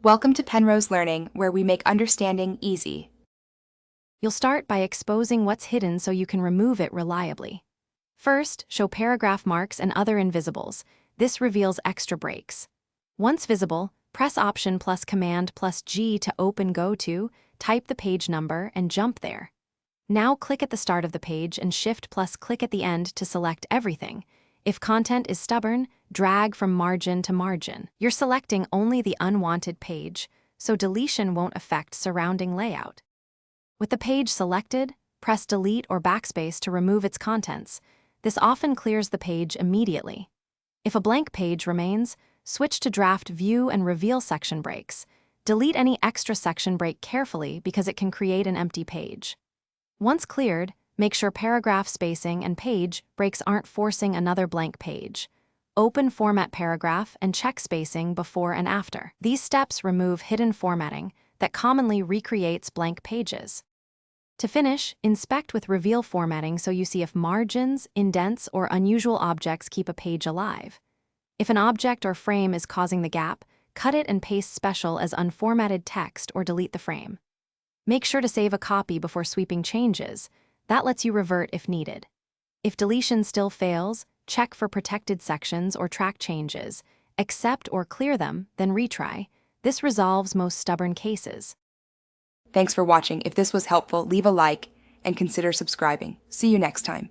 Welcome to Penrose Learning, where we make understanding easy. You'll start by exposing what's hidden so you can remove it reliably. First, show paragraph marks and other invisibles. This reveals extra breaks. Once visible, press Option plus Command plus G to open Go To, type the page number, and jump there. Now click at the start of the page and Shift plus click at the end to select everything. If content is stubborn, drag from margin to margin. You're selecting only the unwanted page, so deletion won't affect surrounding layout. With the page selected, press Delete or Backspace to remove its contents. This often clears the page immediately. If a blank page remains, switch to Draft View and reveal section breaks. Delete any extra section break carefully because it can create an empty page. Once cleared, make sure paragraph spacing and page breaks aren't forcing another blank page. Open Format Paragraph and check spacing before and after. These steps remove hidden formatting that commonly recreates blank pages. To finish, inspect with Reveal Formatting so you see if margins, indents, or unusual objects keep a page alive. If an object or frame is causing the gap, cut it and paste Special as unformatted text or delete the frame. Make sure to save a copy before sweeping changes. That lets you revert if needed. If deletion still fails, check for protected sections or track changes. Accept or clear them, then retry. This resolves most stubborn cases. Thanks for watching. If this was helpful, leave a like and consider subscribing. See you next time.